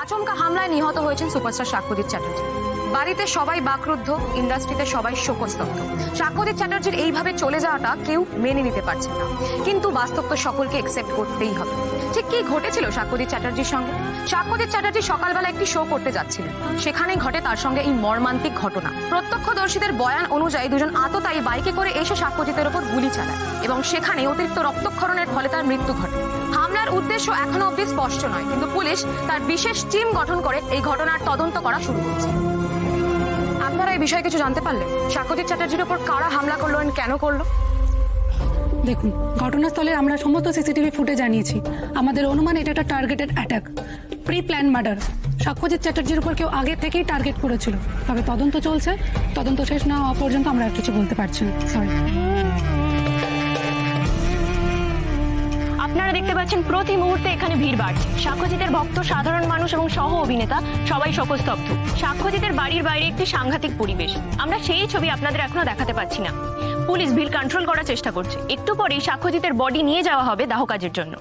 আচমকা হামলায় নিহত হয়েছেন সুপারস্টার সাক্ষ্যজিৎ চ্যাটার্জি। বাড়িতে সবাই বাকরুদ্ধ, ইন্ডাস্ট্রিতে সবাই শোকস্তব্ধ। সাক্ষ্যজিৎ চ্যাটার্জির এইভাবে চলে যাওয়াটা কেউ মেনে নিতে পারছে না, কিন্তু বাস্তব তো সকলকে একসেপ্ট করতেই হবে। ঠিক কি ঘটেছিল সাক্ষ্যজিৎ চ্যাটার্জির সঙ্গে? সাক্ষ্যজিৎ চ্যাটার্জি সকালবেলা একটি শো করতে যাচ্ছিলেন, সেখানেই ঘটে তার সঙ্গে এই মর্মান্তিক ঘটনা। প্রত্যক্ষদর্শীদের বয়ান অনুযায়ী দুজন আততায়ী বাইকে করে এসে সাক্ষ্যজিতের ওপর গুলি চালায় এবং সেখানে অতিরিক্ত রক্তক্ষরণের ফলে তার মৃত্যু ঘটে। হামলার উদ্দেশ্য এখনো অবধি স্পষ্ট নয়, কিন্তু পুলিশ তার বিশেষ টিম গঠন করে এই ঘটনার তদন্ত করা শুরু করেছে। আপনারা এই বিষয়ে কিছু জানতে পারলেন? সাক্ষ্যজিৎ চ্যাটার্জির উপর কারা হামলা করলো, কেন করলো? দেখুন, ঘটনাস্থলে আমরা সমস্ত সিসিটিভি ফুটেজ জানিয়েছি। আমাদের অনুমান এটা একটা targeted attack, pre plan murder. Sakshyajit চ্যাটার্জির উপর কেউ আগে থেকেই টার্গেট করেছিল, তবে তদন্ত চলছে। তদন্ত শেষ না হওয়া পর্যন্ত আমরা আর কিছু বলতে পারছি না। সরি। আপনারা দেখতে পাচ্ছেন প্রতি মুহূর্তে এখানে ভিড় বাড়ছে। সাক্ষ্যজিতের ভক্ত, সাধারণ মানুষ এবং সহ অভিনেতা সবাই শোকস্তব্ধ। সাক্ষ্যজিতের বাড়ির বাইরে একটি সাংঘাতিক পরিবেশ। আমরা সেই ছবি আপনাদের এখনো দেখাতে পাচ্ছি না। পুলিশ ভিড় কন্ট্রোল করার চেষ্টা করছে। একটু পরেই সাক্ষ্যজিতের বডি নিয়ে যাওয়া হবে দাহ কাজের জন্য।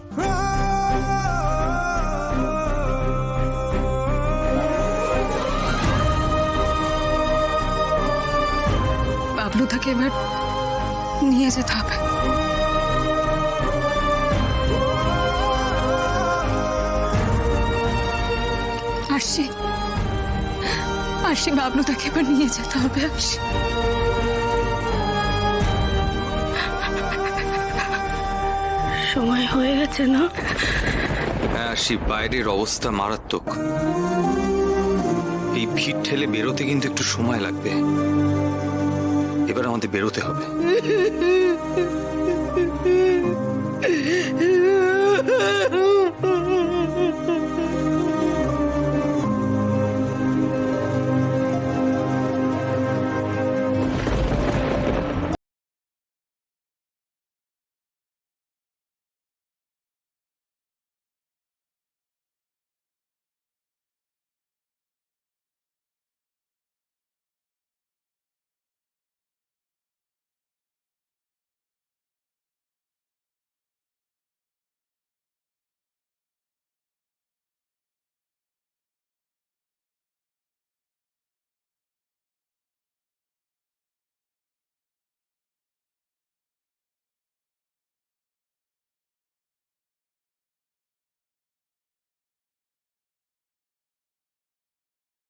বাবলুদাকে এবার নিয়ে যেতে হবে। আসছি, বাবলুদাকে এবার নিয়ে যেতে হবে। আসছি। সময় হয়ে গেছে না? হ্যাঁ, বাইরের অবস্থা মারাত্মক। এই ভিড় ঠেলে বেরোতে কিন্তু একটু সময় লাগবে। এবার আমাদের বেরোতে হবে।